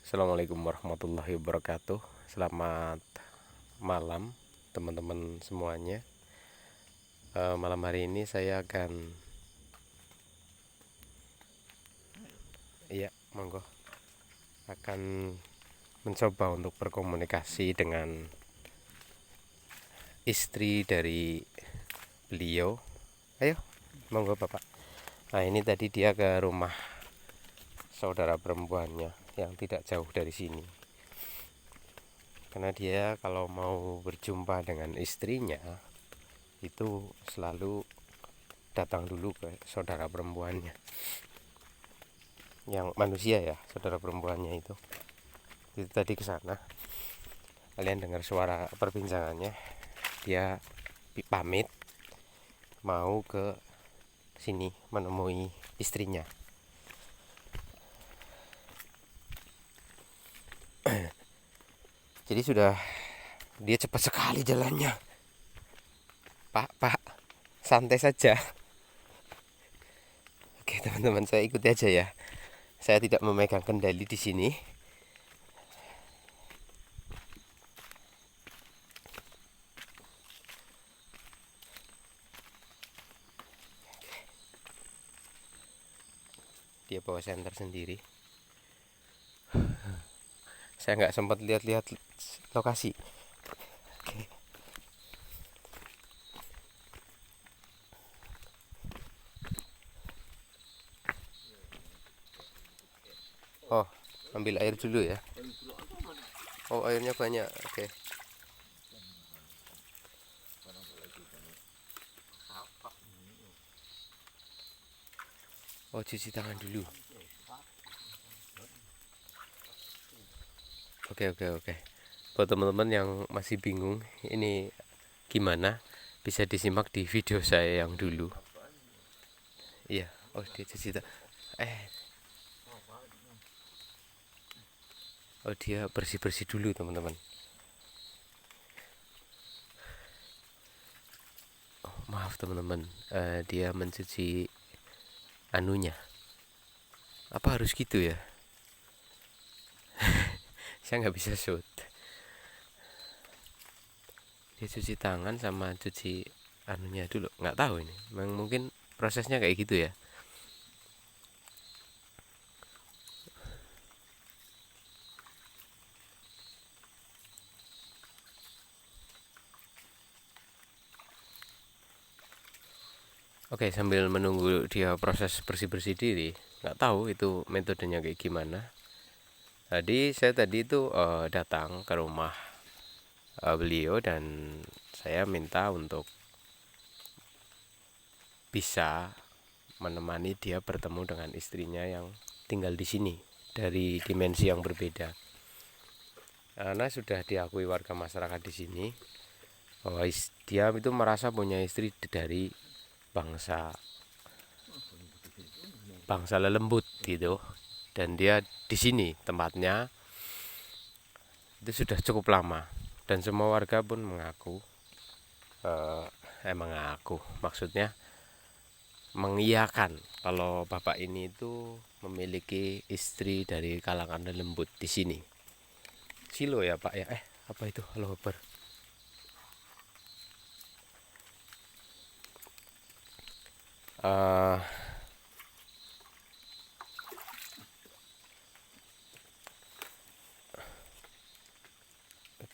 Assalamualaikum warahmatullahi wabarakatuh. Selamat malam teman-teman semuanya. Malam hari ini saya akan mencoba untuk berkomunikasi dengan istri dari beliau. Ayo, monggo Bapak. Nah, ini tadi dia ke rumah saudara perempuannya yang tidak jauh dari sini. Karena dia kalau mau berjumpa dengan istrinya itu selalu datang dulu ke saudara perempuannya yang manusia ya, saudara perempuannya itu tadi ke sana. Kalian dengar suara perbincangannya. Dia pamit mau ke sini menemui istrinya. Jadi sudah dia cepat sekali jalannya. Pak, santai saja. Oke teman-teman, saya ikuti aja ya. Saya tidak memegang kendali di sini. Dia bawa senter sendiri. Saya nggak sempat lihat-lihat lokasi. Oke. Oh, ambil air dulu ya. Oh, airnya banyak. Oke. Oh, cuci tangan dulu. Oke. Buat teman-teman yang masih bingung ini gimana, bisa disimak di video saya yang dulu. Iya. Oh, dia cuci tangan. Oh, dia bersih-bersih dulu teman-teman. Oh, maaf teman-teman, dia mencuci anunya. Apa harus gitu ya? Saya nggak bisa shoot. Dia cuci tangan sama cuci anunya dulu. Nggak tahu ini. Memang mungkin prosesnya kayak gitu ya. Oke, sambil menunggu dia proses bersih-bersih diri, nggak tahu itu metodenya kayak gimana. Saya tadi itu datang ke rumah beliau dan saya minta untuk bisa menemani dia bertemu dengan istrinya yang tinggal di sini dari dimensi yang berbeda. Karena sudah diakui warga masyarakat di sini bahwa dia itu merasa punya istri dari bangsa lelembut gitu, dan dia di sini tempatnya itu sudah cukup lama, dan semua warga pun maksudnya mengiyakan kalau bapak ini itu memiliki istri dari kalangan lembut di sini. Silo ya Pak ya. Apa itu? Halo Akbar.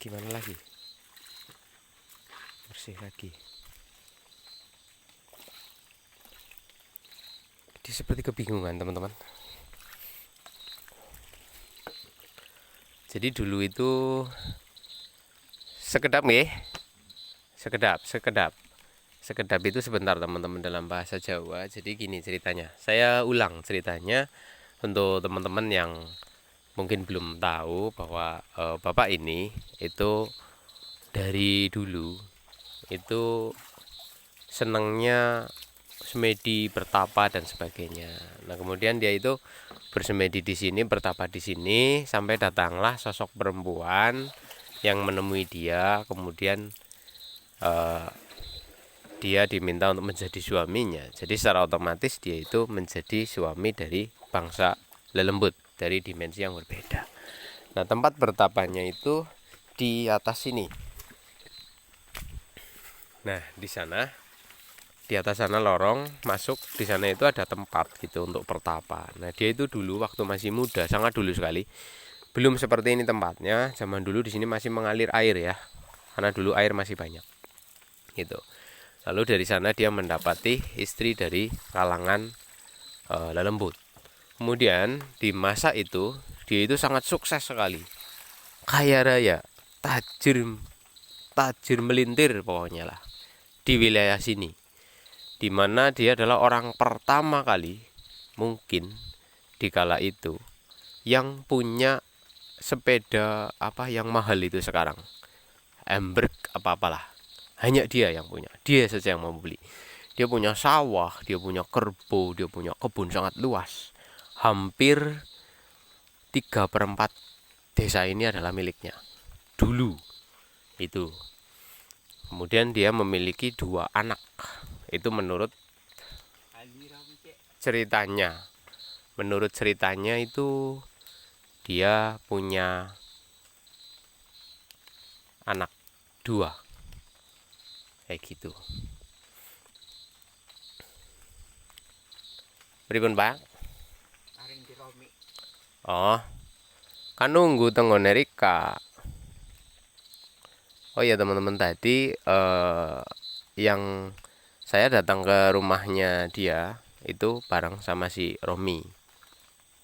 Gimana lagi? Bersih lagi. Dia seperti kebingungan teman-teman. Jadi dulu itu sekedap itu sebentar teman-teman dalam bahasa Jawa. Jadi gini ceritanya. Saya ulang ceritanya untuk teman-teman yang mungkin belum tahu bahwa bapak ini itu dari dulu itu senangnya semedi, bertapa dan sebagainya. Nah, kemudian dia itu bersemedi di sini, bertapa di sini, sampai datanglah sosok perempuan yang menemui dia. Kemudian dia diminta untuk menjadi suaminya. Jadi secara otomatis dia itu menjadi suami dari bangsa lelembut, dari dimensi yang berbeda. Nah, tempat bertapanya itu di atas sini. Nah, di sana, di atas sana lorong masuk, di sana itu ada tempat gitu untuk bertapa. Nah, dia itu dulu waktu masih muda, sangat dulu sekali. Belum seperti ini tempatnya. Zaman dulu di sini masih mengalir air ya. Karena dulu air masih banyak. Gitu. Lalu dari sana dia mendapati istri dari kalangan lelembut. Kemudian di masa itu dia itu sangat sukses sekali, kaya raya, tajir, tajir melintir pokoknya lah di wilayah sini, di mana dia adalah orang pertama kali mungkin di kala itu yang punya sepeda apa yang mahal itu sekarang, Ember apa-apalah, hanya dia yang punya, dia saja yang mau beli. Dia punya sawah, dia punya kerbau, dia punya kebun sangat luas. Hampir 3/4 desa ini adalah miliknya dulu itu. Kemudian dia memiliki 2 anak. Itu menurut ceritanya. Menurut ceritanya itu dia punya anak 2. Kayak gitu. Pripun, Pak? Oh, kan nunggu tenggone Rika. Oh iya teman-teman, tadi yang saya datang ke rumahnya dia itu bareng sama si Romi.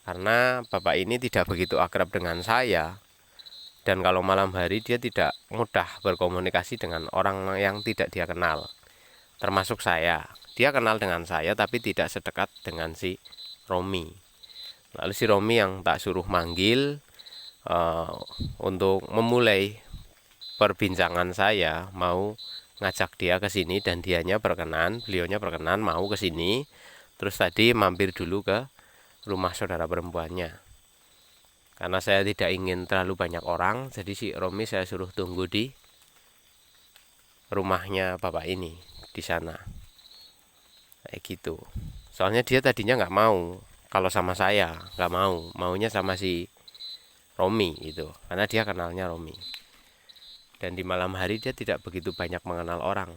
Karena bapak ini tidak begitu akrab dengan saya. Dan kalau malam hari dia tidak mudah berkomunikasi dengan orang yang tidak dia kenal. Termasuk saya. Dia kenal dengan saya tapi tidak sedekat dengan si Romi. Lalu si Romi yang tak suruh manggil untuk memulai perbincangan saya, mau ngajak dia ke sini dan beliaunya berkenan mau ke sini. Terus tadi mampir dulu ke rumah saudara perempuannya. Karena saya tidak ingin terlalu banyak orang, jadi si Romi saya suruh tunggu di rumahnya bapak ini di sana. Kayak gitu. Soalnya dia tadinya nggak mau kalau sama saya, nggak mau, maunya sama si Romi gitu. Karena dia kenalnya Romi. Dan di malam hari dia tidak begitu banyak mengenal orang.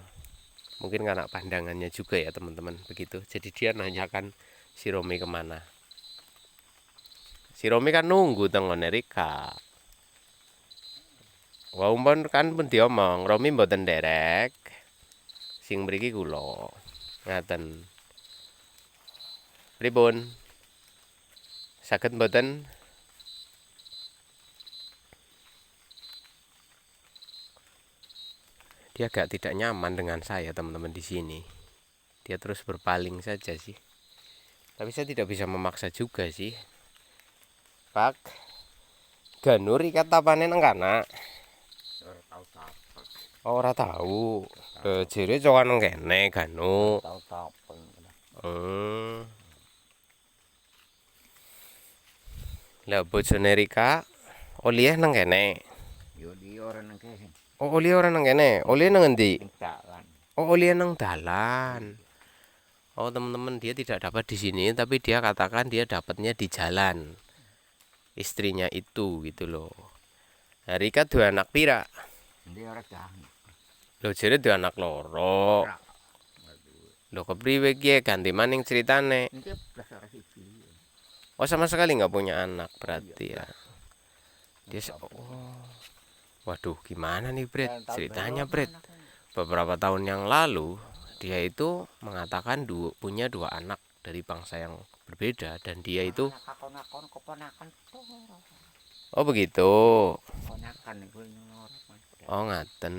Mungkin karena pandangannya juga ya teman-teman begitu. Jadi dia nanyakan si Romi kemana. Si Romi kan nunggu tenggone Rika. Wah umpun kan pun diomong Romi mboten derek. Sing mriki kula. Ngaten. Pripun? Saged mboten? Dia agak tidak nyaman dengan saya teman-teman di sini. Dia terus berpaling saja sih. Tapi saya tidak bisa memaksa juga sih. Pak, Ganur ikat tapane nang kana. Oh, ora tahu. Jere cokan nang kene Ganu. Lah bojone Rika Olieh nang kene. Oh, Olieh ora nang kene. Olieh nang endi? Oh, Olieh nang dalan. Oh, teman-teman, dia tidak dapat di sini tapi dia katakan dia dapatnya di jalan. Istrinya itu gitu loh. Nah, Rika dua anak pira? Lho jere dua anak loro. Lho kepriwe ki ganti maning ceritane. Oh, sama sekali nggak punya anak berarti ya. Dia oh. Waduh, gimana nih, Bret? Ceritanya, Bret. Beberapa tahun yang lalu dia itu mengatakan punya 2 anak dari bangsa yang berbeda dan dia itu oh begitu. Oh ngaten.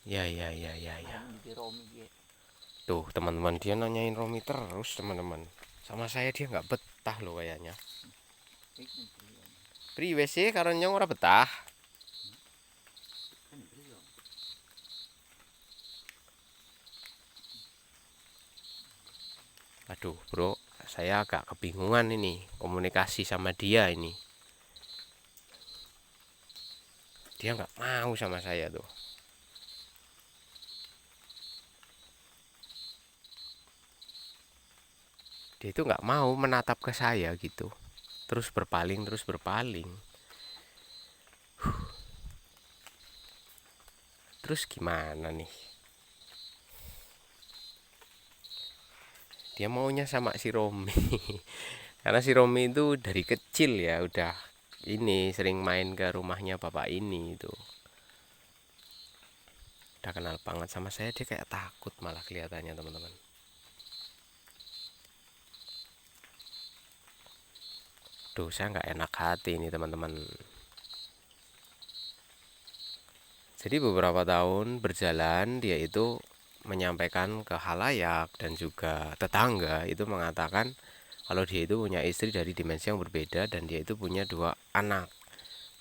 Ya ya ya ya ya. Tuh teman-teman, dia nanyain Romi terus teman-teman. Sama saya dia nggak betah loh kayaknya. Priwe sih karo nyong ora betah. Aduh bro, saya agak kebingungan ini komunikasi sama dia ini. Dia nggak mau sama saya tuh. Dia itu nggak mau menatap ke saya gitu. terus berpaling. Terus gimana nih? Dia maunya sama si Romi. Karena si Romi itu dari kecil ya udah ini sering main ke rumahnya bapak ini itu. Udah kenal banget sama saya, dia kayak takut malah kelihatannya teman-teman. Duh, saya nggak enak hati ini teman-teman. Jadi beberapa tahun berjalan dia itu menyampaikan ke halayak dan juga tetangga itu mengatakan kalau dia itu punya istri dari dimensi yang berbeda dan dia itu punya 2 anak.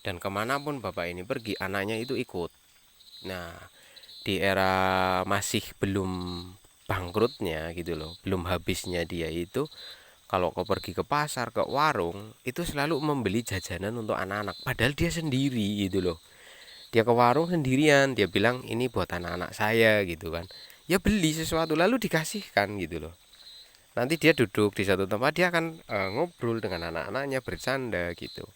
Dan kemanapun bapak ini pergi, anaknya itu ikut. Nah, di era masih belum bangkrutnya gitu loh, belum habisnya dia itu, kalau kau pergi ke pasar, ke warung, itu selalu membeli jajanan untuk anak-anak. Padahal dia sendiri gitu loh. Dia ke warung sendirian, dia bilang ini buat anak-anak saya gitu kan. Ya beli sesuatu lalu dikasihkan gitu loh. Nanti dia duduk di satu tempat, dia akan ngobrol dengan anak-anaknya, bercanda gitu.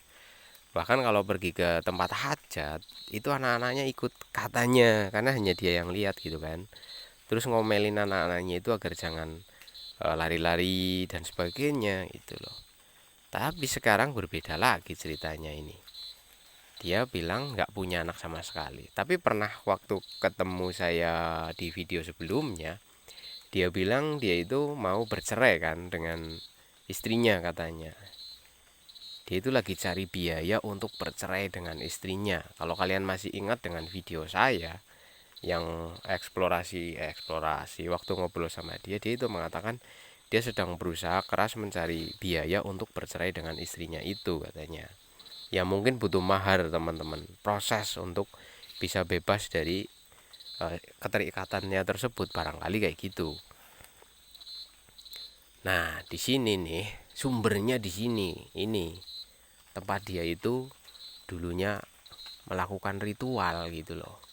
Bahkan kalau pergi ke tempat hajat, itu anak-anaknya ikut katanya, karena hanya dia yang lihat gitu kan. Terus ngomelin anak-anaknya itu agar jangan lari-lari dan sebagainya gitu loh. Tapi sekarang berbeda lagi ceritanya ini. Dia bilang nggak punya anak sama sekali. Tapi pernah waktu ketemu saya di video sebelumnya, dia bilang dia itu mau bercerai kan dengan istrinya katanya. Dia itu lagi cari biaya untuk bercerai dengan istrinya. Kalau kalian masih ingat dengan video saya yang eksplorasi waktu ngobrol sama dia itu mengatakan dia sedang berusaha keras mencari biaya untuk bercerai dengan istrinya itu katanya. Ya mungkin butuh mahar teman-teman, proses untuk bisa bebas dari keterikatannya tersebut barangkali kayak gitu. Nah di sini nih sumbernya di sini ini tempat dia itu dulunya melakukan ritual gitu loh.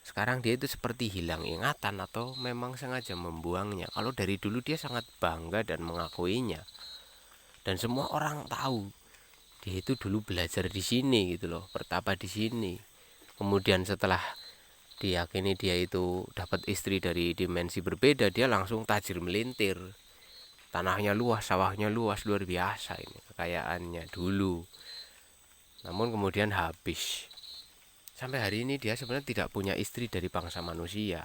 Sekarang dia itu seperti hilang ingatan atau memang sengaja membuangnya. Kalau dari dulu dia sangat bangga dan mengakuinya, dan semua orang tahu dia itu dulu belajar di sini gitu loh, bertapa di sini. Kemudian setelah diyakini dia itu dapat istri dari dimensi berbeda, dia langsung tajir melintir. Tanahnya luas, sawahnya luas, luar biasa ini kekayaannya dulu. Namun kemudian habis. Sampai hari ini dia sebenarnya tidak punya istri dari bangsa manusia.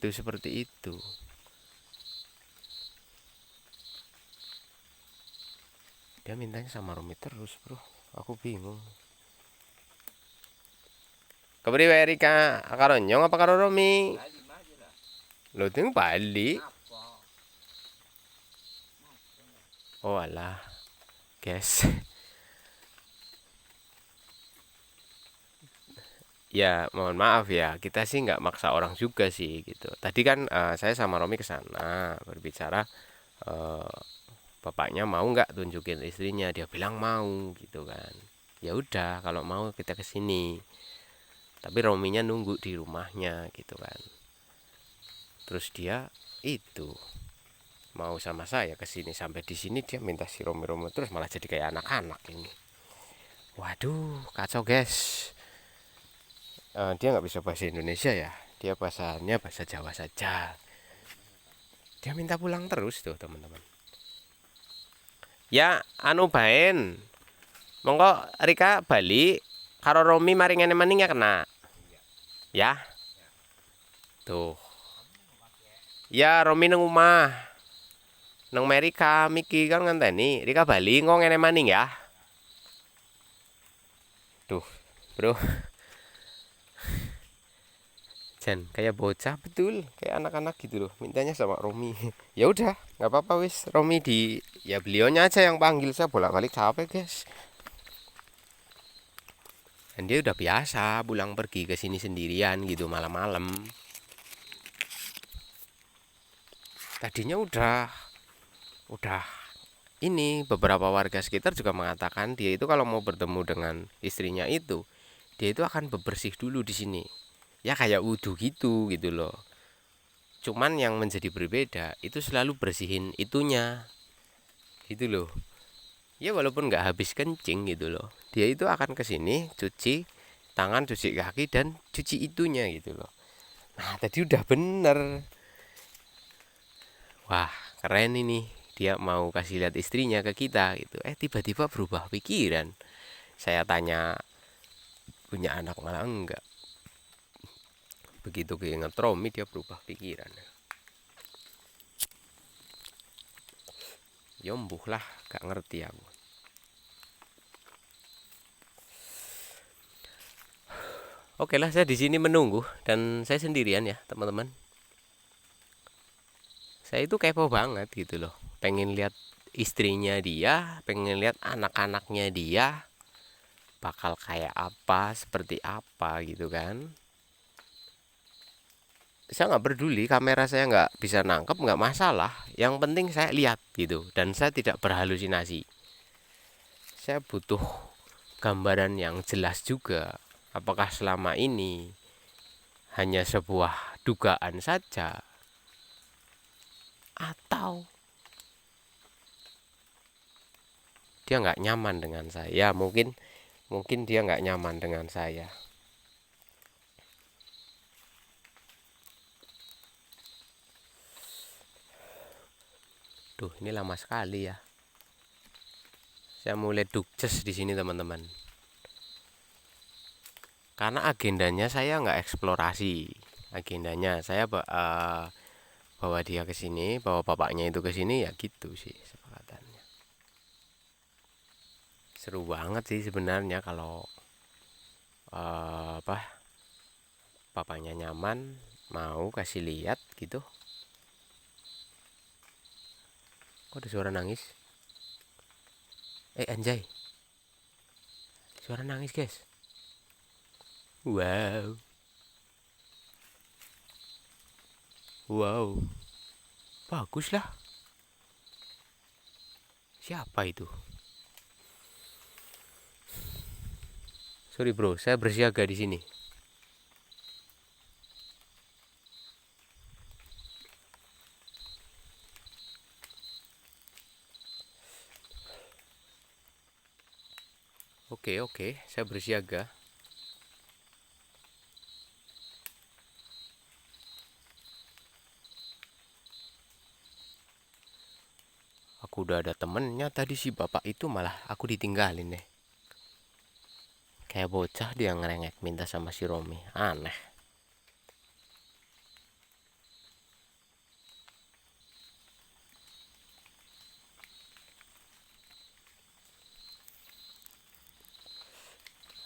Itu seperti itu. Dia mintanya sama Romi terus bro, aku bingung. Keberi Pak Erika karo nyong apa karo Romi? Lo ting Bali. Oh alah, guys. Ya mohon maaf ya, kita sih nggak maksa orang juga sih gitu. Tadi kan saya sama Romi ke sana berbicara, eh, bapaknya mau nggak tunjukin istrinya, dia bilang mau gitu kan. Ya udah kalau mau kita ke sini, tapi Rominya nunggu di rumahnya gitu kan. Terus dia itu mau sama saya ke sini, sampai di sini dia minta si Romi terus, malah jadi kayak anak-anak ini. Waduh kacau guys. Dia nggak bisa bahasa Indonesia ya, dia bahasanya bahasa Jawa saja. Dia minta pulang terus tuh teman-teman. Ya anu baen, monggo Rika balik karo Romi mari ngene maning ya kena. Ya. Tuh. Ya Romi nang omah. Nang Amerika Miki kan ngenteni. Rika bali kok ngene maning ya. Tuh, bro. Jan kayak bocah betul, kayak anak-anak gitu loh. Mintanya sama Romi. Ya udah, nggak apa-apa wis. Romi di ya beliaunya aja yang panggil, saya bolak-balik capek, guys. Dan dia udah biasa pulang pergi ke sini sendirian gitu malam-malam. Tadinya udah ini beberapa warga sekitar juga mengatakan dia itu kalau mau bertemu dengan istrinya itu, dia itu akan bebersih dulu di sini. Ya kayak wudhu gitu loh. Cuman yang menjadi berbeda itu selalu bersihin itunya, Itu loh. Ya walaupun nggak habis kencing gitu loh. Dia itu akan ke sini cuci tangan, cuci kaki dan cuci itunya gitu loh. Nah, tadi udah bener. Wah, keren ini. Dia mau kasih lihat istrinya ke kita gitu. Tiba-tiba berubah pikiran. Saya tanya, punya anak malah enggak. Begitu keinget Romi dia berubah pikiran. Yombuh lah, gak ngerti aku. Oke lah, saya di sini menunggu dan saya sendirian ya, teman-teman. Saya itu kepo banget gitu loh. Pengen lihat istrinya dia, pengen lihat anak-anaknya dia bakal kayak apa, seperti apa gitu kan. Saya nggak peduli kamera saya nggak bisa nangkep, nggak masalah. Yang penting saya lihat gitu dan saya tidak berhalusinasi. Saya butuh gambaran yang jelas juga. Apakah selama ini hanya sebuah dugaan saja atau dia nggak nyaman dengan saya? Mungkin dia nggak nyaman dengan saya. Duh, ini lama sekali ya. Saya mulai dukces di sini teman-teman. Karena agendanya saya nggak eksplorasi. Agendanya saya bawa dia ke sini, bawa bapaknya itu ke sini ya gitu sih sepakatannya. Seru banget sih sebenarnya kalau apa bapaknya nyaman mau kasih lihat gitu. Kok ada suara nangis? Anjay, suara nangis guys. Wow, wow, bagus lah. Siapa itu? Sorry bro, saya bersiaga di sini. Oke, saya bersiaga. Aku udah ada temennya tadi si bapak itu malah aku ditinggalin deh. Kayak bocah dia ngerengek minta sama si Romi. Aneh.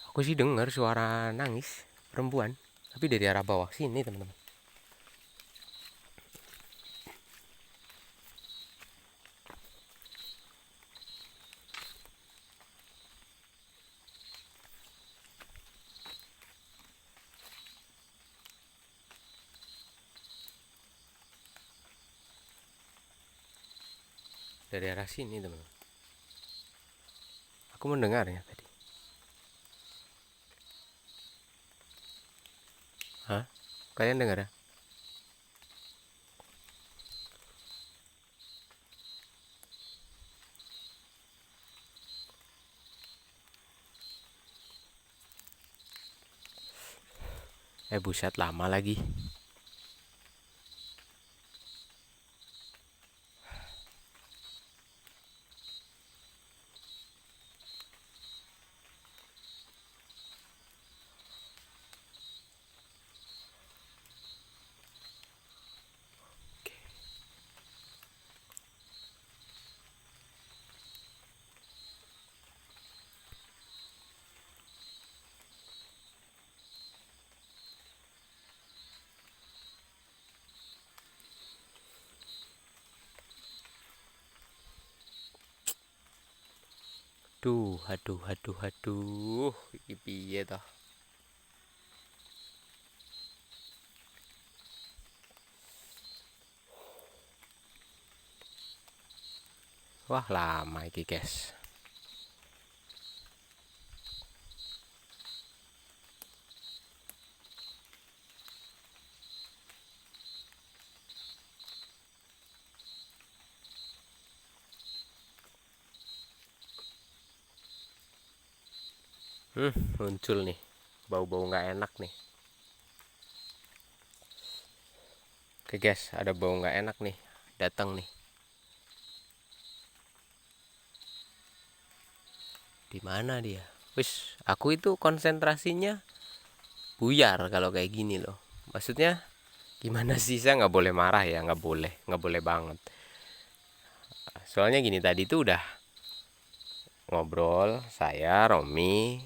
Aku sih dengar suara nangis perempuan, tapi dari arah bawah sini teman-teman. Dari arah sini teman-teman. Aku mendengar ya tadi. Hah? Kalian dengar ya? Buset lama lagi. Aduh. Iki piye toh? Wah, lama iki, guys. Muncul nih bau-bau nggak enak nih. Oke guys, ada bau nggak enak nih datang nih. Di mana dia? Wis, aku itu konsentrasinya buyar kalau kayak gini loh. Maksudnya gimana sih, saya nggak boleh marah ya, nggak boleh banget. Soalnya gini, tadi tuh udah ngobrol saya Romi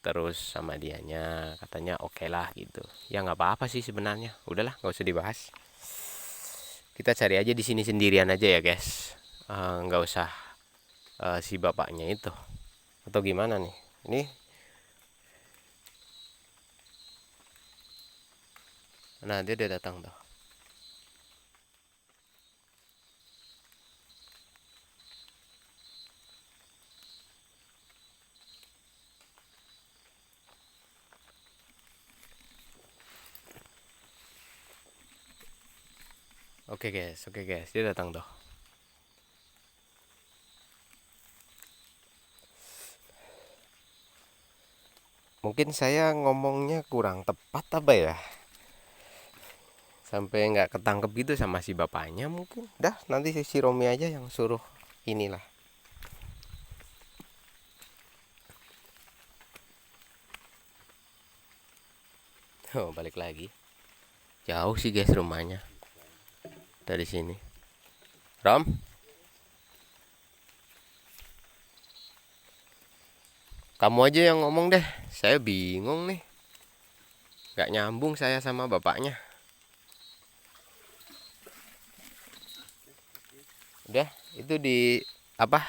terus sama dianya, katanya oke lah gitu. Ya nggak apa-apa sih sebenarnya, udahlah nggak usah dibahas. Kita cari aja di sini sendirian aja ya guys. Nggak usah si bapaknya itu, atau gimana nih ini. Nah, dia udah datang tuh. Oke guys, dia datang tuh. Mungkin saya ngomongnya kurang tepat apa ya, sampai nggak ketangkep gitu sama si bapaknya mungkin. Dah, nanti si Romi aja yang suruh inilah. Oh, balik lagi. Jauh sih guys rumahnya dari sini. Rom, kamu aja yang ngomong deh. Saya bingung nih. Nggak nyambung saya sama bapaknya. Udah, itu di apa?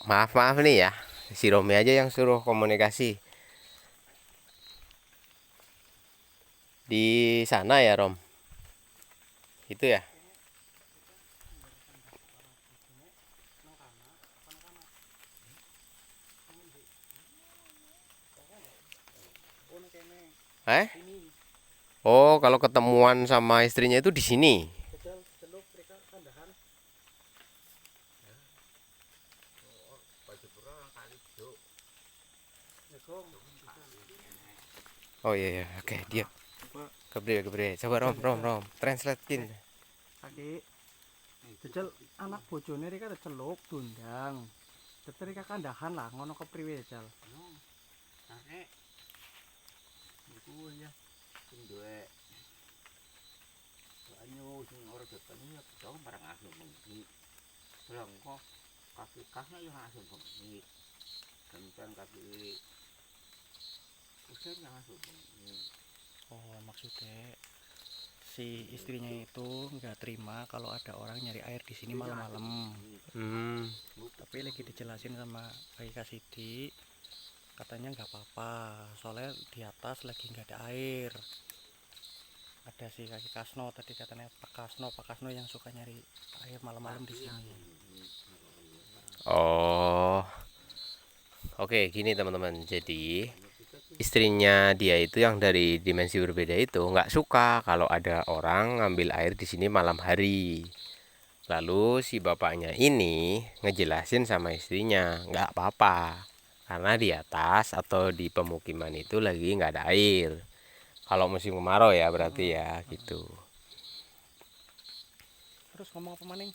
Maaf nih ya. Si Romi aja yang suruh komunikasi. Di sana ya, Rom. Itu ya. Eh? Oh, kalau ketemuan sama istrinya itu di sini. Oh iya, oke, dia. Kebre. Coba Rom, translatein. Saiki jejel anak bojone rika celuk tundang. Dadi rika kandahan lah ngono kepriwe jal. Kakek iku ya sing duwe anyu sing ora ketemu ya dong barang asuh bengi. Bilang kok kaki kasnya yang asuh bengi. Kencang kaki usen yang asuh bengi. Oh, maksudnya si istrinya itu nggak terima kalau ada orang nyari air di sini malam-malam. Tapi lagi dijelasin sama Kak Kasidi, katanya nggak apa-apa, soalnya di atas lagi nggak ada air. Ada si Kaki Kasno tadi katanya Pak Kasno yang suka nyari air malam-malam di sini. Oh, oke, gini teman-teman. Jadi istrinya dia itu yang dari dimensi berbeda itu nggak suka kalau ada orang ngambil air di sini malam hari. Lalu si bapaknya ini ngejelasin sama istrinya nggak apa-apa karena di atas atau di pemukiman itu lagi nggak ada air. Kalau musim kemarau ya berarti ya gitu. Terus ngomong apa maning?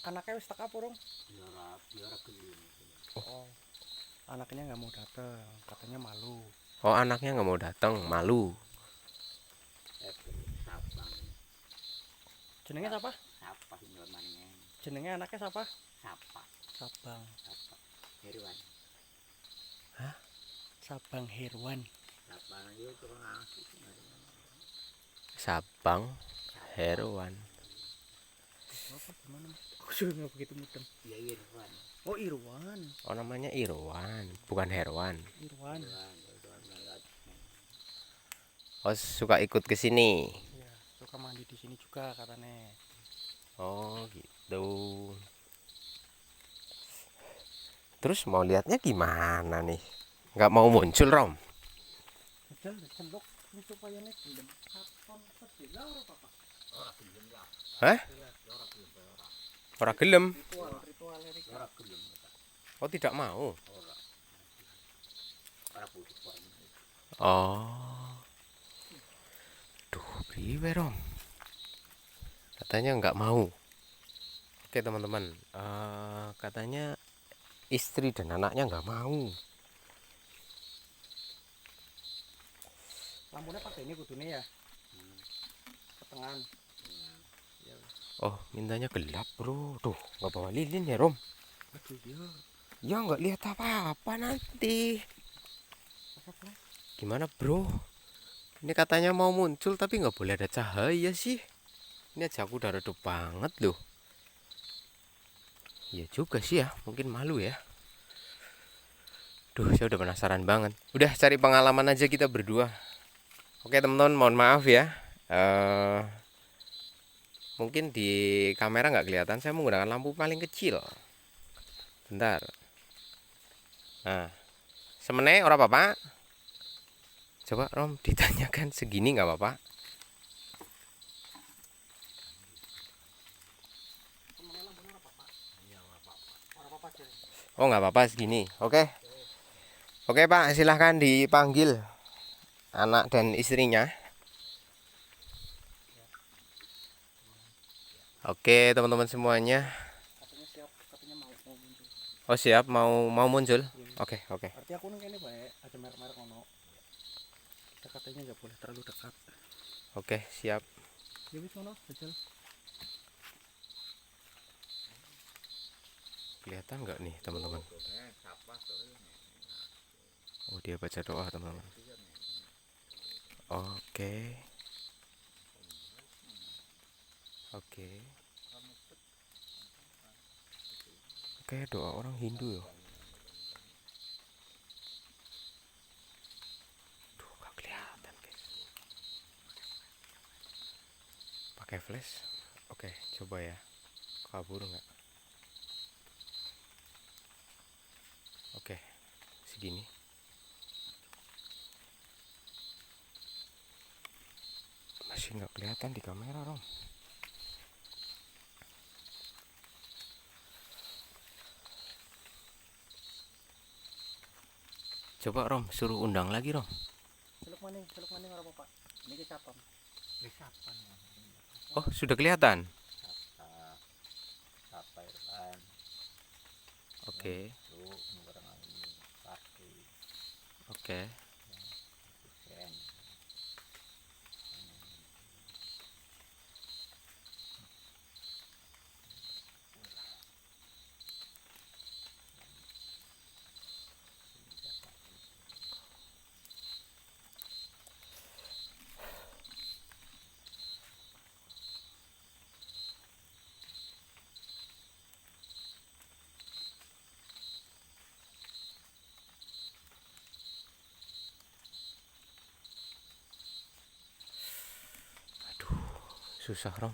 Anaknya wis teka purung? Biara gelem. Oh, anaknya nggak mau datang, katanya malu. Oh, anaknya nggak mau datang, malu. Sabang. Jenenge siapa? Sapa sing maningen. Jenenge anaknya siapa? Sapa. Sabang. Sapa. Herwan. Sabang Herwan. Sapa yo tukang asuh. Sabang Herwan. Apa gimana? Aku sudah nggak begitu mudeng. Ya Irwan. Oh, Irwan. Oh, namanya Irwan, bukan Herwan. Irwan. Oh, suka ikut ke sini. Iya, suka mandi di sini juga katanya. Oh, gitu. Terus mau lihatnya gimana nih? Nggak mau muncul, Rom? Jajal celuk supaya nek gelem katon sedela ora apa-apa. Hah? Ora gelem. Ritual iki. Ora gelem. Oh, tidak mau. ora. Ora butuh kok. Oh. Duh, priwe Rom? Katanya nggak mau. Oke teman-teman, katanya istri dan anaknya nggak mau. Lampunya pakai ini kudune ya. Ketengan. Ya. Oh, mintanya gelap bro. Tuh, nggak bawa lilin ya Rom? Aduh ya. Ya nggak lihat apa-apa nanti. Pakai flash. Gimana bro? Ini katanya mau muncul tapi nggak boleh ada cahaya sih. Ini aja aku udah redup banget loh. Iya juga sih ya, mungkin malu ya. Duh, saya udah penasaran banget. Udah cari pengalaman aja kita berdua. Oke teman-teman, mohon maaf ya. Mungkin di kamera nggak kelihatan, saya menggunakan lampu paling kecil. Bentar. Nah, semene ora apa-apa. Coba Rom ditanyakan segini nggak apa-apa. Oh nggak apa-apa segini. Oke. Oke Pak, silahkan dipanggil anak dan istrinya. Oke teman-teman semuanya. Katanya siap, katanya mau muncul. Oh siap, mau muncul. Oke. Arti aku neng ini baik, ada merek-merek ono. Kita katanya nggak boleh terlalu dekat. Oke siap. Ya wis ono, jajal. Kelihatan nggak nih teman-teman? Oh dia baca doa teman-teman. Oke. Oke. Oke, doa orang Hindu ya. Duh, nggak kelihatan guys. Pakai flash. Oke, coba ya. Kabur nggak? Oke, segini. Masih nggak kelihatan di kamera Rom. Coba Rom, suruh undang lagi Rom. Celuk maning ora apa-apa. Ini kecapan. Risapan ya. Oh, sudah kelihatan. Apa kan? Oke. Itu barang ini pasti Oke. sen. Susah Rom.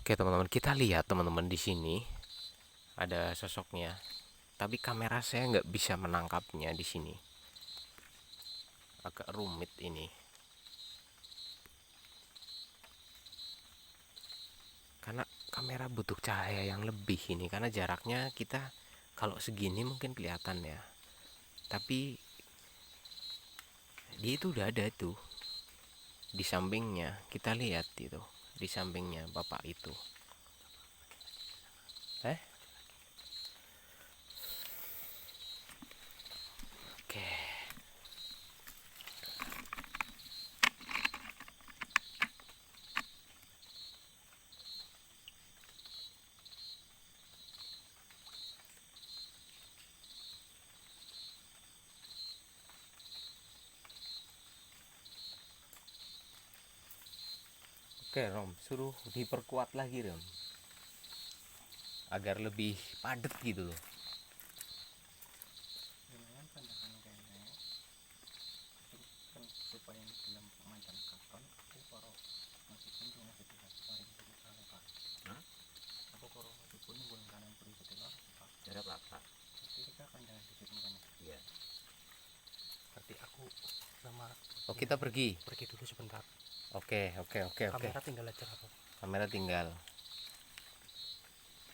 Oke teman-teman, kita lihat teman-teman di sini ada sosoknya. Tapi kamera saya nggak bisa menangkapnya di sini. Agak rumit ini. Karena kamera butuh cahaya yang lebih ini. Karena jaraknya kita kalau segini mungkin kelihatan ya. Tapi dia itu udah ada tuh. Di sampingnya kita lihat itu. Di sampingnya bapak itu. Oke. Oke Rom, suruh diperkuat lagi Rom, agar lebih padat gitu loh. Lumayan pandangan kayaknya. Kan supaya ini dalam macam kapan aku karo meskipun cuma sekitar paling dulu kalau Pak. Aku karo meskipun bulan kanan beri setelah Pak. Ada apa? Jadi kita akan jangan di situ kan. Iya. Berarti aku sama Oh kita pergi. dulu sebentar. Oke. Kamera tinggal aja apa? Kamera tinggal.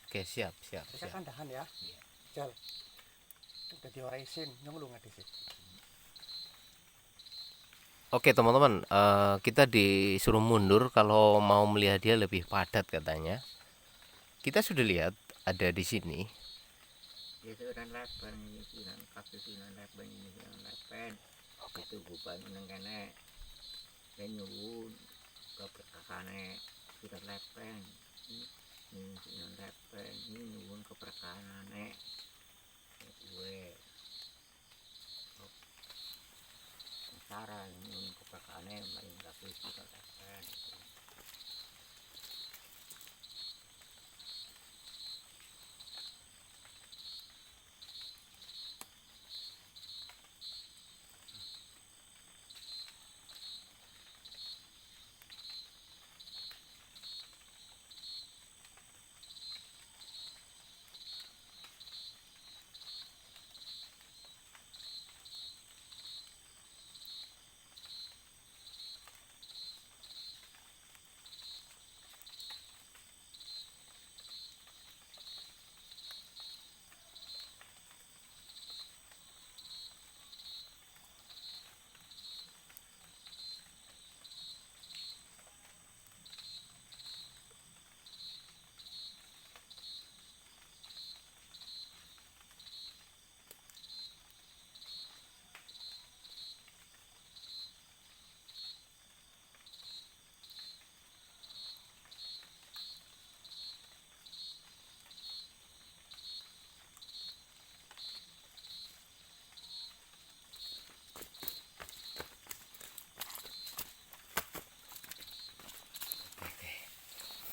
Oke, siap, siap, Mereka siap. kandahan ya. Jal. Udah dioresin, nyong lu nggak sih. Oke teman-teman, kita disuruh mundur kalau mau melihat dia lebih padat katanya. Kita sudah lihat ada di sini. Itu kan lepen, itu kan kaki sinan lepen, ini yang lepen. Itu guban nang kene. Nyuwun ke perkakane sudah lepen. Ini sinan lepen, ini nyuwun ke perkanane. Gue cara nyuwun ke perkane maring kaki sudah lepen.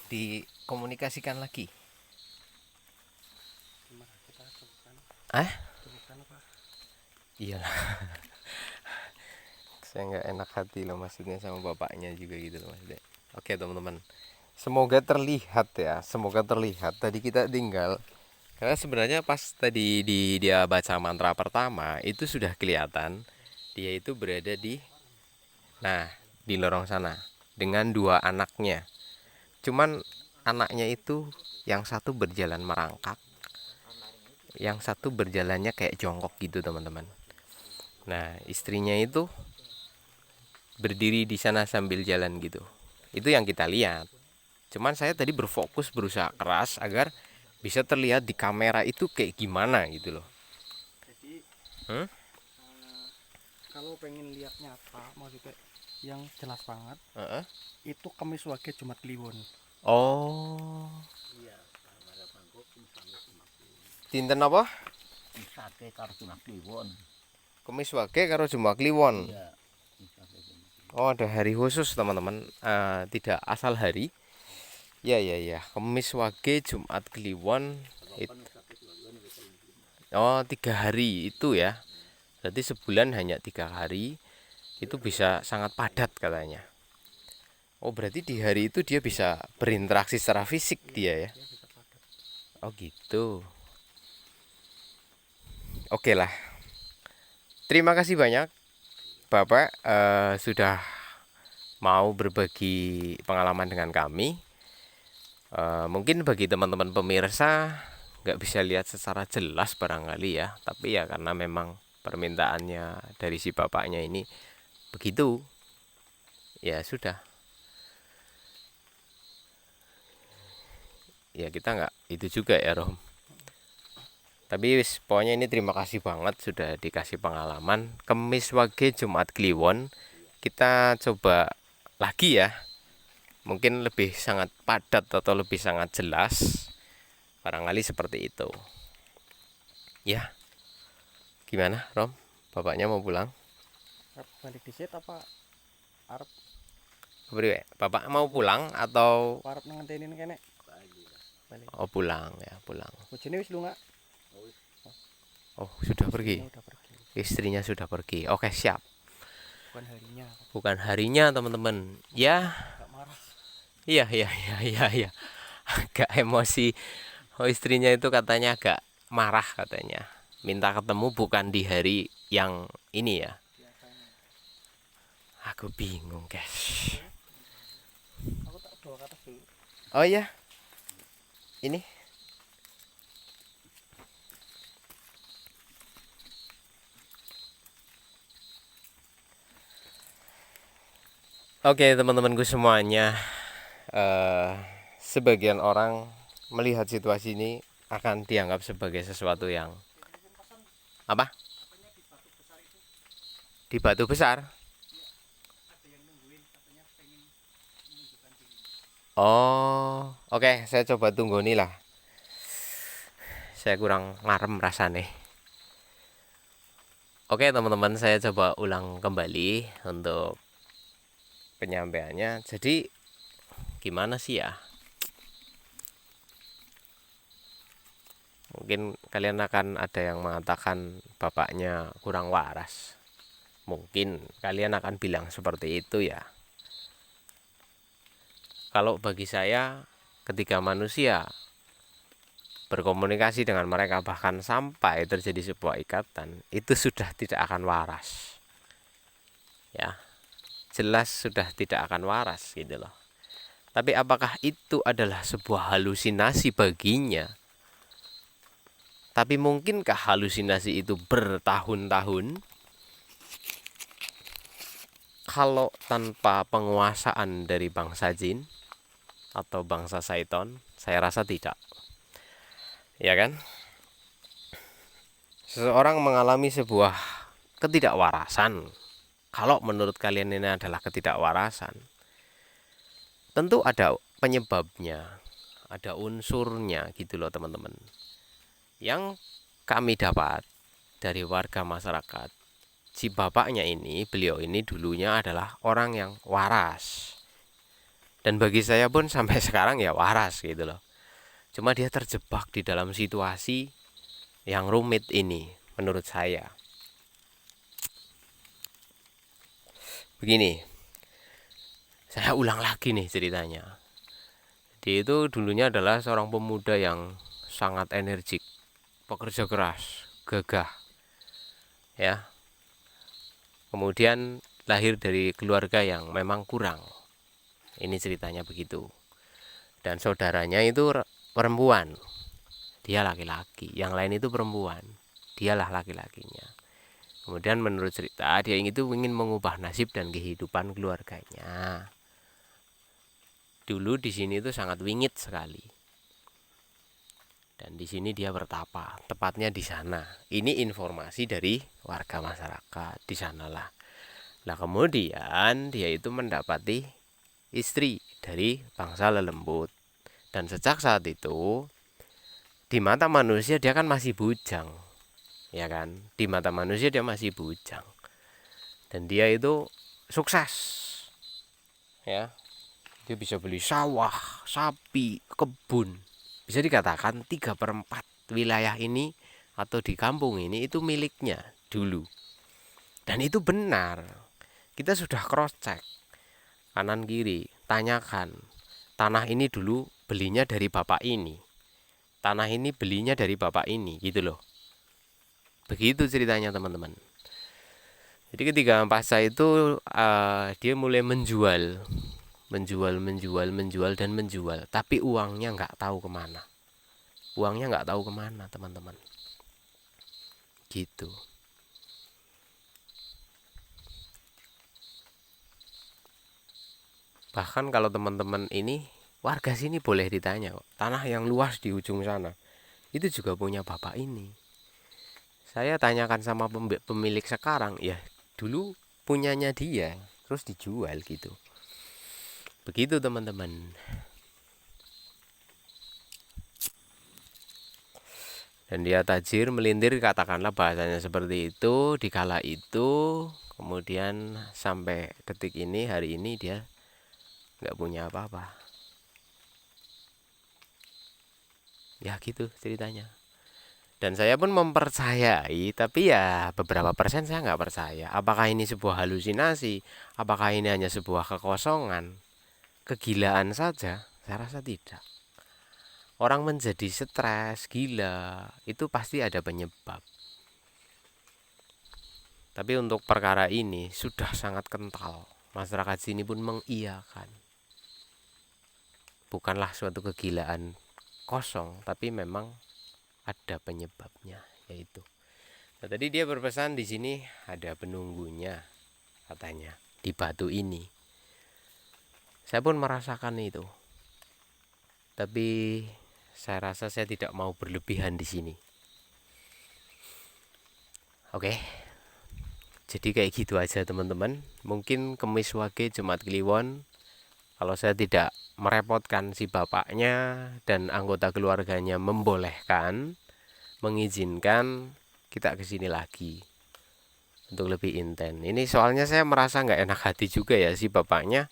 Dikomunikasikan lagi. Gimana kita coba? Coba apa? Iyalah. Saya nggak enak hati loh maksudnya sama bapaknya juga gitu loh maksudnya. Oke teman-teman, semoga terlihat ya, semoga terlihat. Tadi kita tinggal karena sebenarnya pas tadi dia baca mantra pertama itu sudah kelihatan dia itu berada di lorong sana dengan dua anaknya. Cuman anaknya itu yang satu berjalan merangkak, yang satu berjalannya kayak jongkok gitu teman-teman. Nah istrinya itu berdiri di sana sambil jalan gitu. Itu yang kita lihat. Cuman saya tadi berfokus berusaha keras agar bisa terlihat di kamera itu kayak gimana gitu loh. Jadi Hmm? kalau pengen lihat nyata maksudnya yang jelas banget Uh-uh. itu Kemis Wage Jumat Kliwon. Oh, dinten apa? Misake karo Jumat Kliwon. Kemis Wage karo Jumat Kliwon. Iya. Misake Oh, ada hari khusus teman-teman. Tidak asal hari. Ya ya ya. Kemis Wage Jumat Kliwon. Oh, 3 hari itu ya. Berarti sebulan hanya 3 hari. Itu bisa sangat padat katanya. Oh, berarti di hari itu dia bisa berinteraksi secara fisik dia ya. Dia bisa padat. Oh gitu. Oke lah. Terima kasih banyak Bapak sudah mau berbagi pengalaman dengan kami. Mungkin bagi teman-teman pemirsa nggak bisa lihat secara jelas barangkali ya, tapi ya karena memang permintaannya dari si bapaknya ini begitu, ya sudah. Ya kita nggak itu juga ya Rom. Tapi pokoknya ini terima kasih banget sudah dikasih pengalaman. Kemis Wage Jumat Kliwon. Kita coba lagi ya. Mungkin lebih sangat padat atau lebih sangat jelas. Barangkali seperti itu. Ya. Gimana, Rom? Bapaknya mau pulang? Arep balik disit apa arep Bapak mau pulang atau arep ngentenin kene? Balik. oh pulang ya, pulang. Bojone wis lunga. Oh, sudah pergi. Istrinya udah pergi. Istrinya sudah pergi. Oke, siap. Bukan harinya. Bukan harinya, teman-teman. Ya, Gak marah. iya, iya, iya, iya, iya. Agak emosi. Oh, istrinya itu katanya agak marah katanya. Minta ketemu bukan di hari yang ini ya. Aku bingung, guys. Aku tak bawa ke atas dulu. Oh iya. Ini Oke, teman-temanku semuanya, sebagian orang melihat situasi ini akan dianggap sebagai sesuatu yang apa? Di batu besar. Oh, oke, saya coba tunggu nih lah. Saya kurang marem rasane. Oke, teman-teman, saya coba ulang kembali untuk penyampaiannya. Jadi gimana sih ya? Mungkin kalian akan ada yang mengatakan bapaknya kurang waras. Mungkin kalian akan bilang seperti itu ya. Kalau bagi saya, ketika manusia berkomunikasi dengan mereka bahkan sampai terjadi sebuah ikatan, itu sudah tidak akan waras. Ya, jelas sudah tidak akan waras gitu loh. Tapi apakah itu adalah sebuah halusinasi baginya? Tapi mungkinkah halusinasi itu bertahun-tahun? Kalau tanpa penguasaan dari bangsa jin atau bangsa Saiton, saya rasa tidak. Ya kan? Seseorang mengalami sebuah ketidakwarasan. Kalau menurut kalian ini adalah ketidakwarasan, tentu ada penyebabnya, ada unsurnya gitu loh teman-teman. Yang kami dapat dari warga masyarakat, si bapaknya ini, beliau ini dulunya adalah orang yang waras. Dan bagi saya pun sampai sekarang ya waras gitu loh. Cuma dia terjebak di dalam situasi yang rumit ini menurut saya. Begini, saya ulang lagi nih ceritanya. Dia itu dulunya adalah seorang pemuda yang sangat energik, pekerja keras, gagah. Ya. Kemudian lahir dari keluarga yang memang kurang. Ini ceritanya begitu. Dan saudaranya itu perempuan. Dia laki-laki, yang lain itu perempuan. Dialah laki-lakinya. Kemudian menurut cerita dia itu ingin mengubah nasib dan kehidupan keluarganya. Dulu di sini itu sangat wingit sekali. Dan di sini dia bertapa, tepatnya di sana. Ini informasi dari warga masyarakat, di sanalah. Nah, kemudian dia itu mendapati istri dari bangsa lelembut. Dan sejak saat itu di mata manusia dia kan masih bujang. Ya kan? Di mata manusia dia masih bujang. Dan dia itu sukses. Ya. Dia bisa beli sawah, sapi, kebun. Bisa dikatakan 3/4 wilayah ini atau di kampung ini itu miliknya dulu. Dan itu benar. Kita sudah cross check kanan kiri, tanyakan. Tanah ini dulu belinya dari bapak ini. Tanah ini belinya dari bapak ini, gitu loh. Begitu ceritanya teman-teman. Jadi ketika pasca itu dia mulai menjual dan menjual, tapi uangnya nggak tahu kemana. Uangnya nggak tahu kemana teman-teman. Gitu. Bahkan kalau teman-teman ini warga sini boleh ditanya kok, tanah yang luas di ujung sana itu juga punya bapak ini. Saya tanyakan sama pemilik sekarang, ya dulu punyanya dia, terus dijual gitu. Begitu teman-teman. Dan dia tajir melintir, katakanlah bahasanya seperti itu di kala itu. Kemudian sampai detik ini, hari ini dia nggak punya apa-apa. Ya gitu ceritanya. Dan saya pun mempercayai, tapi ya beberapa persen saya nggak percaya. Apakah ini sebuah halusinasi? Apakah ini hanya sebuah kekosongan? Kegilaan saja? Saya rasa tidak. Orang menjadi stres, gila, itu pasti ada penyebab. Tapi untuk perkara ini sudah sangat kental. Masyarakat sini pun mengiyakan. Bukanlah suatu kegilaan kosong, tapi memang ada penyebabnya, yaitu. Nah, tadi dia berpesan di sini ada penunggunya, katanya di batu ini. Saya pun merasakan itu. Tapi saya rasa saya tidak mau berlebihan di sini. Oke. Jadi kayak gitu aja teman-teman. Mungkin Kemis Wage Jumat Kliwon, kalau saya tidak merepotkan si bapaknya dan anggota keluarganya membolehkan, mengizinkan, kita kesini lagi untuk lebih intens. Ini soalnya saya merasa nggak enak hati juga ya, si bapaknya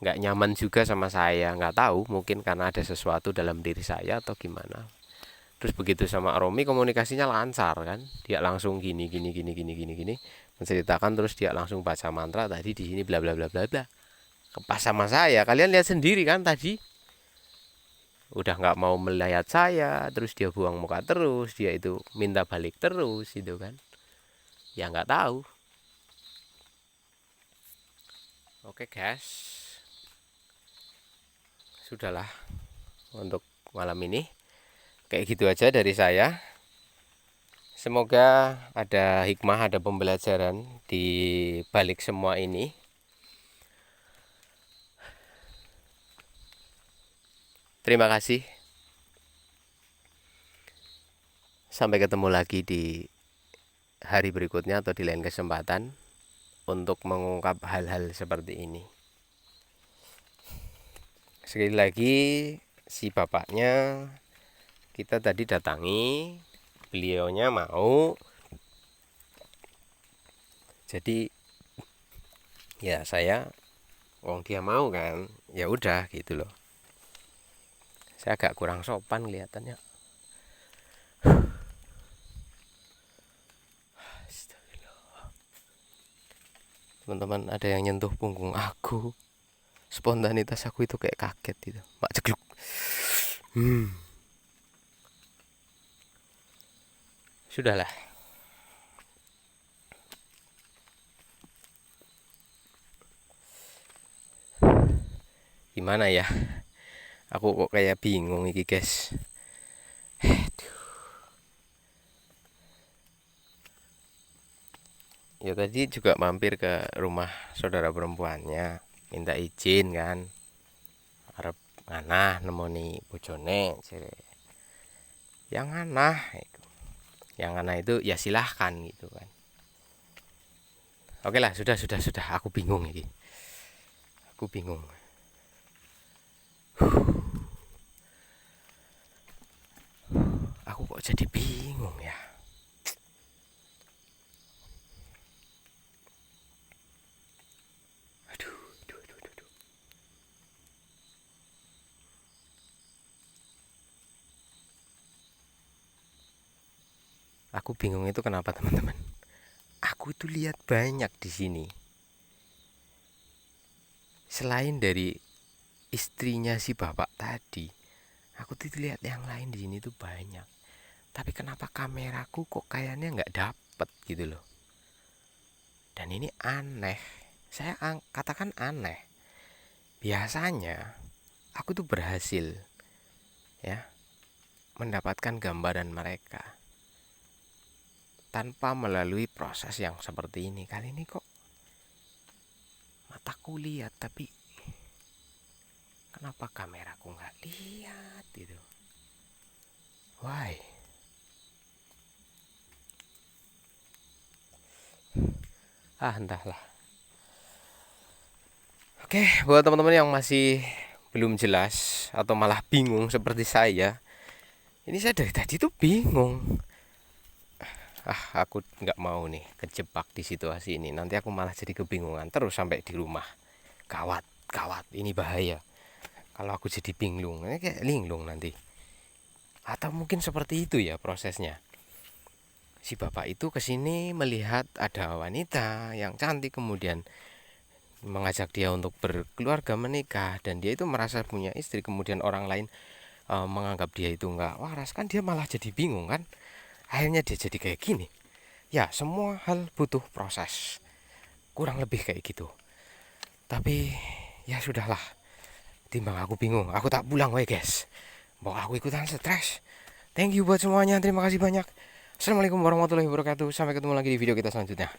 nggak nyaman juga sama saya. Nggak tahu, mungkin karena ada sesuatu dalam diri saya atau gimana. Terus begitu sama Romi komunikasinya lancar kan, dia langsung gini menceritakan, terus dia langsung baca mantra tadi di sini bla bla bla bla bla. Pas sama saya, kalian lihat sendiri kan tadi, udah nggak mau melihat saya, terus dia buang muka terus, dia itu minta balik terus itu kan, ya nggak tahu. Oke guys, sudahlah untuk malam ini kayak gitu aja dari saya. Semoga ada hikmah, ada pembelajaran di balik semua ini. Terima kasih. Sampai ketemu lagi di hari berikutnya atau di lain kesempatan untuk mengungkap hal-hal seperti ini. Sekali lagi, si bapaknya kita tadi datangi, beliaunya mau. Jadi ya saya, wong dia mau kan, ya udah gitu loh. Saya agak kurang sopan kelihatannya. Teman-teman, ada yang nyentuh punggung aku. Spontanitas aku itu kayak kaget gitu. Mak cegluk. Sudahlah. Gimana ya? Aku kok kayak bingung iki, guys. Ya tadi juga mampir ke rumah saudara perempuannya, minta izin kan, arep nganah nemoni bojone jere. Yang nganah itu ya silahkan gitu kan. Oke lah, sudah, aku bingung ini. Aku bingung. Aku kok jadi bingung ya. Aku bingung itu kenapa teman-teman? Aku itu lihat banyak di sini. Selain dari istrinya si bapak tadi, aku tuh lihat yang lain di sini tuh banyak. Tapi kenapa kameraku kok kayaknya nggak dapet gitu loh? Dan ini aneh. Saya katakan aneh. Biasanya aku tuh berhasil ya mendapatkan gambaran mereka tanpa melalui proses yang seperti ini. Kali ini kok mataku lihat, tapi kenapa kameraku nggak lihat gitu? Why? Entahlah. Oke, buat teman-teman yang masih belum jelas atau malah bingung seperti saya, ini saya dari tadi tuh bingung. Aku nggak mau nih kejebak di situasi ini. Nanti aku malah jadi kebingungan terus sampai di rumah. Gawat, ini bahaya. Kalau aku jadi bingung, ini kayak linglung nanti. Atau mungkin seperti itu ya prosesnya. Si bapak itu kesini melihat ada wanita yang cantik, kemudian mengajak dia untuk berkeluarga, menikah, dan dia itu merasa punya istri, kemudian orang lain menganggap dia itu nggak waras, kan dia malah jadi bingung kan. Akhirnya dia jadi kayak gini. Ya, semua hal butuh proses. Kurang lebih kayak gitu. Tapi ya sudahlah. Timbang aku bingung, aku tak pulang wae, guys. Bawa aku ikutan stres. Thank you buat semuanya. Terima kasih banyak. Assalamualaikum warahmatullahi wabarakatuh. Sampai ketemu lagi di video kita selanjutnya.